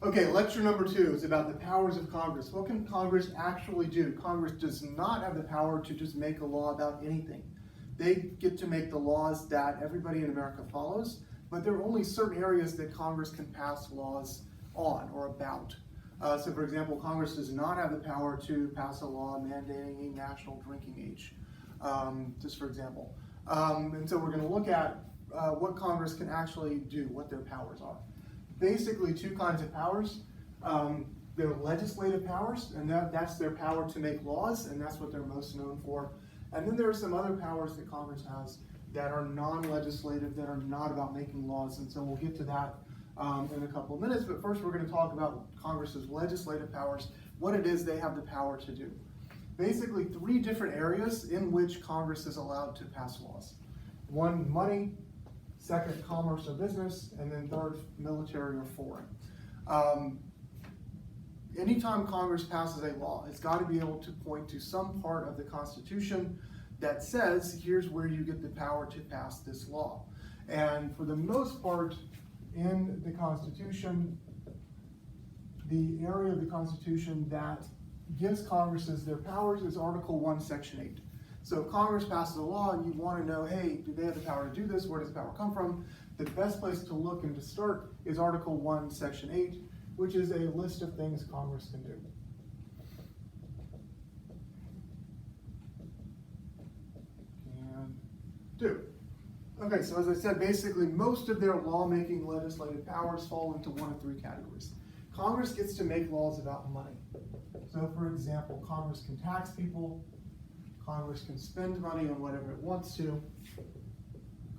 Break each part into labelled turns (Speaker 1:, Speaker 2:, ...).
Speaker 1: Okay, lecture number 2 is about the powers of Congress. What can Congress actually do? Congress does not have the power to just make a law about anything. They get to make the laws that everybody in America follows, but there are only certain areas that Congress can pass laws on or about. So for example, Congress does not have the power to pass a law mandating a national drinking age, just for example. And so we're going to look at what Congress can actually do, what their powers are. Basically, 2 kinds of powers. There are legislative powers, and that's their power to make laws, and that's what they're most known for. And then there are some other powers that Congress has that are non-legislative, that are not about making laws, and so we'll get to that in a couple of minutes. But first we're going to talk about Congress's legislative powers, what it is they have the power to do. Basically 3 different areas in which Congress is allowed to pass laws. 1, money. 2nd, commerce or business, and then 3rd, military or foreign. Anytime Congress passes a law, it's got to be able to point to some part of the Constitution that says, here's where you get the power to pass this law. And for the most part, in the Constitution, the area of the Constitution that gives Congresses their powers is Article 1, Section 8. So if Congress passes a law and you want to know, hey, do they have the power to do this? Where does the power come from? The best place to look and to start is Article 1, Section 8, which is a list of things Congress can do. Okay, so as I said, basically most of their lawmaking legislative powers fall into one of 3 categories. Congress gets to make laws about money. So for example, Congress can tax people, Congress can spend money on whatever it wants to,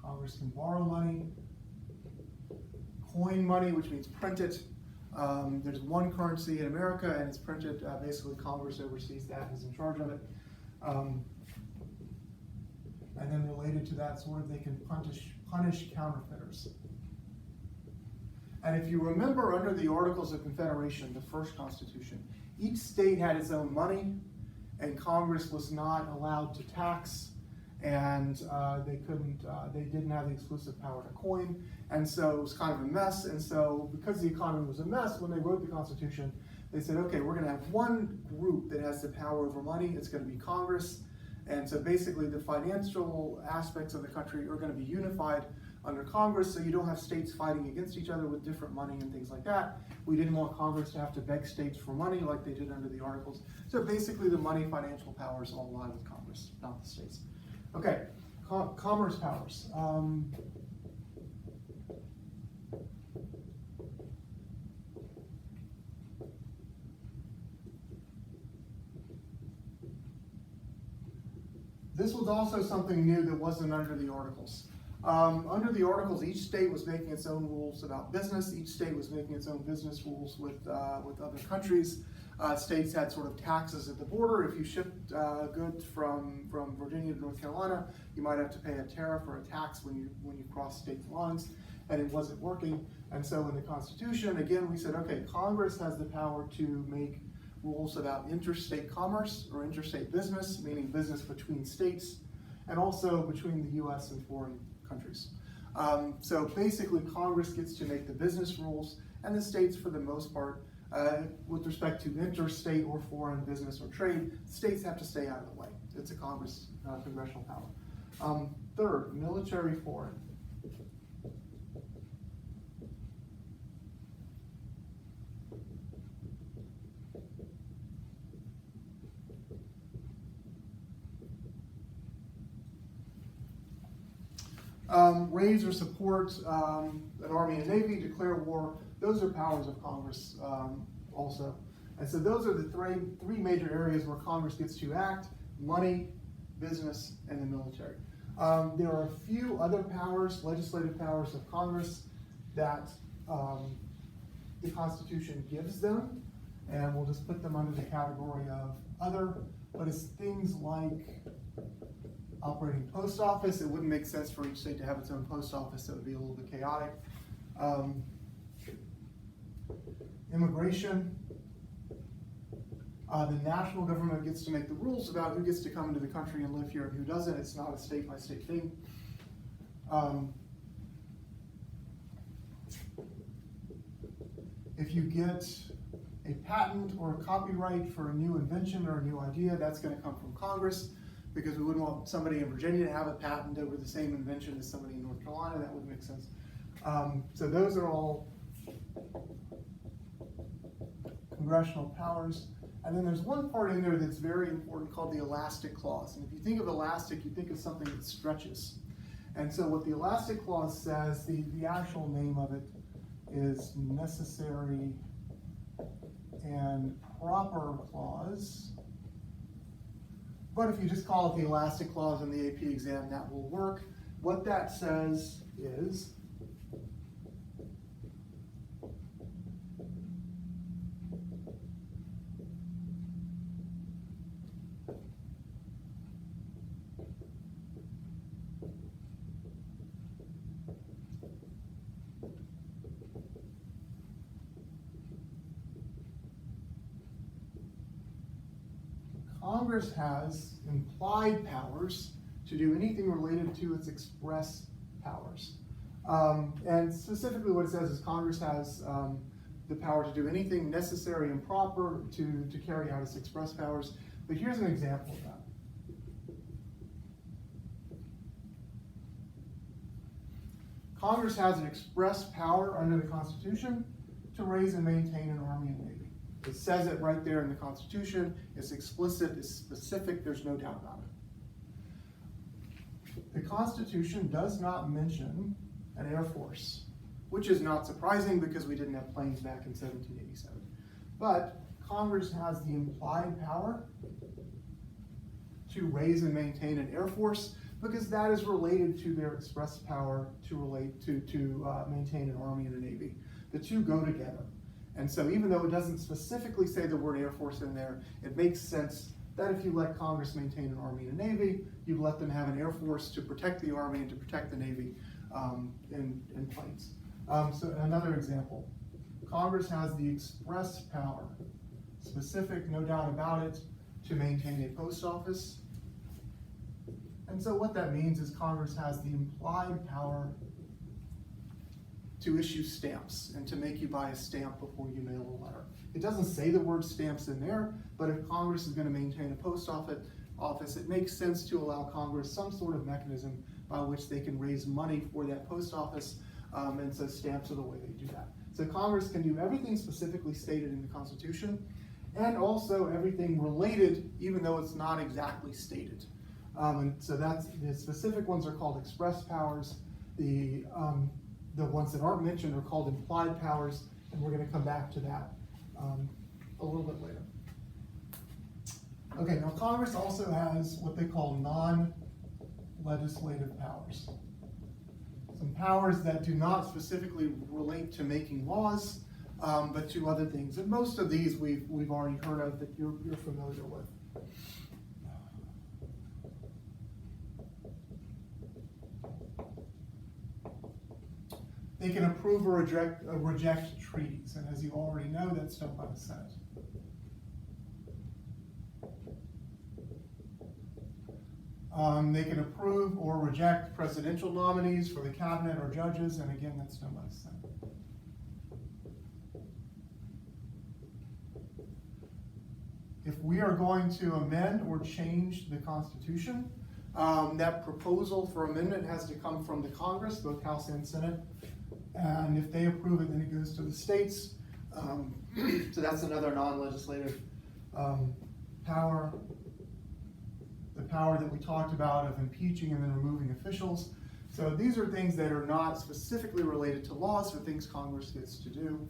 Speaker 1: Congress can borrow money, coin money, which means print it. There's one currency in America and it's printed. Basically Congress oversees that, is in charge of it. And then related to that, sort of they can punish counterfeiters. And if you remember under the Articles of Confederation, the first Constitution, each state had its own money and Congress was not allowed to tax, and they didn't have the exclusive power to coin, and so it was kind of a mess. And so because the economy was a mess, when they wrote the Constitution, they said, okay, we're going to have one group that has the power over money. It's going to be Congress. And so basically the financial aspects of the country are going to be unified under Congress, so you don't have states fighting against each other with different money and things like that. We didn't want Congress to have to beg states for money like they did under the Articles. So basically the money financial powers all lie with Congress, not the states. Okay, commerce powers. This was also something new that wasn't under the Articles. Under the Articles, each state was making its own rules about business. Each state was making its own business rules with other countries. States had sort of taxes at the border. If you shipped goods from Virginia to North Carolina, you might have to pay a tariff or a tax when you cross state lines, and it wasn't working. And so in the Constitution, again, we said, okay, Congress has the power to make rules about interstate commerce or interstate business, meaning business between states, and also between the U.S. and foreign countries. So basically, Congress gets to make the business rules, and the states, for the most part, with respect to interstate or foreign business or trade, states have to stay out of the way. It's a Congress congressional power. 3rd, military foreign. Raise or support an army and navy, declare war. Those are powers of Congress also. And so those are the three major areas where Congress gets to act: money, business, and the military. There are a few other powers, legislative powers of Congress, that the Constitution gives them, and we'll just put them under the category of other, but it's things like operating post office. It wouldn't make sense for each state to have its own post office, so it would be a little bit chaotic. Immigration. The national government gets to make the rules about who gets to come into the country and live here and who doesn't. It's not a state-by-state thing. If you get a patent or a copyright for a new invention or a new idea, that's going to come from Congress, because we wouldn't want somebody in Virginia to have a patent over the same invention as somebody in North Carolina. That wouldn't make sense. So those are all congressional powers. And then there's one part in there that's very important called the elastic clause. And if you think of elastic, you think of something that stretches. And so what the elastic clause says, the actual name of it is necessary and proper clause. But if you just call it the elastic clause in the AP exam, that will work. What that says is Congress has implied powers to do anything related to its express powers. And specifically what it says is Congress has the power to do anything necessary and proper to carry out its express powers. But here's an example of that. Congress has an express power under the Constitution to raise and maintain an army and navy. It says it right there in the Constitution. It's explicit, it's specific, there's no doubt about it. The Constitution does not mention an Air Force, which is not surprising because we didn't have planes back in 1787. But Congress has the implied power to raise and maintain an Air Force because that is related to their express power to maintain an army and a navy. The two go together. And so even though it doesn't specifically say the word Air Force in there, it makes sense that if you let Congress maintain an army and a navy, you let them have an Air Force to protect the army and to protect the navy in planes. So another example, Congress has the express power, specific, no doubt about it, to maintain a post office. And so what that means is Congress has the implied power to issue stamps and to make you buy a stamp before you mail a letter. It doesn't say the word stamps in there, but if Congress is going to maintain a post office, it makes sense to allow Congress some sort of mechanism by which they can raise money for that post office, and so stamps are the way they do that. So Congress can do everything specifically stated in the Constitution, and also everything related, even though it's not exactly stated. And so that's, the specific ones are called express powers. The ones that aren't mentioned are called implied powers, and we're going to come back to that a little bit later. Okay, now Congress also has what they call non-legislative powers. Some powers that do not specifically relate to making laws, but to other things. And most of these we've already heard of that you're familiar with. They can approve or reject treaties, and as you already know, that's done by the Senate. They can approve or reject presidential nominees for the cabinet or judges, and again, that's done by the Senate. If we are going to amend or change the Constitution, that proposal for amendment has to come from the Congress, both House and Senate. And if they approve it, then it goes to the states. So that's another non-legislative power. The power that we talked about of impeaching and then removing officials. So these are things that are not specifically related to laws, or things Congress gets to do.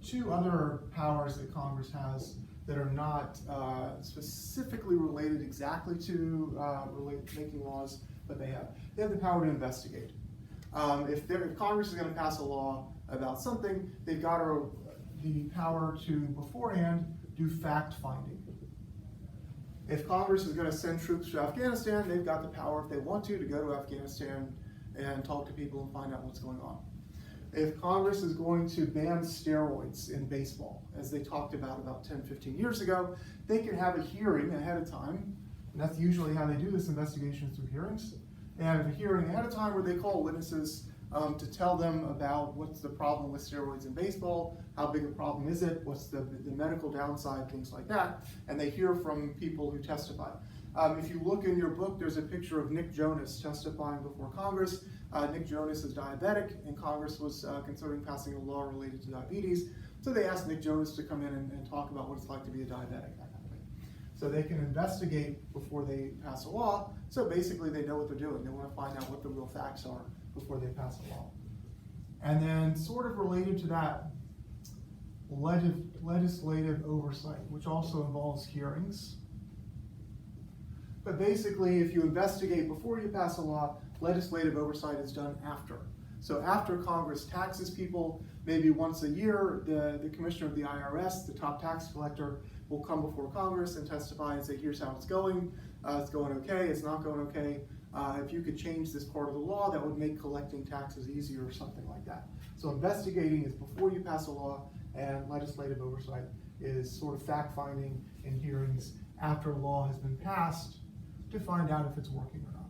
Speaker 1: Two other powers that Congress has that are not specifically related exactly to making laws, but they have the power to investigate. If Congress is going to pass a law about something, they've got the power to beforehand do fact-finding. If Congress is going to send troops to Afghanistan, they've got the power, if they want to go to Afghanistan and talk to people and find out what's going on. If Congress is going to ban steroids in baseball, as they talked about 10, 15 years ago, they can have a hearing ahead of time, and that's usually how they do this investigation, through hearings. They have a hearing ahead of time where they call witnesses to tell them about what's the problem with steroids in baseball, how big a problem is it, what's the medical downside, things like that, and they hear from people who testify. If you look in your book, there's a picture of Nick Jonas testifying before Congress. Nick Jonas is diabetic, and Congress was considering passing a law related to diabetes. So they asked Nick Jonas to come in and talk about what it's like to be a diabetic, that kind of thing. So they can investigate before they pass a law. So basically they know what they're doing. They want to find out what the real facts are before they pass a law. And then sort of related to that, legislative oversight, which also involves hearings. But basically, if you investigate before you pass a law, legislative oversight is done after. So after Congress taxes people, maybe once a year, the commissioner of the IRS, the top tax collector, will come before Congress and testify and say, here's how it's going okay, it's not going okay. If you could change this part of the law, that would make collecting taxes easier or something like that. So investigating is before you pass a law, and legislative oversight is sort of fact-finding and hearings after a law has been passed to find out if it's working or not.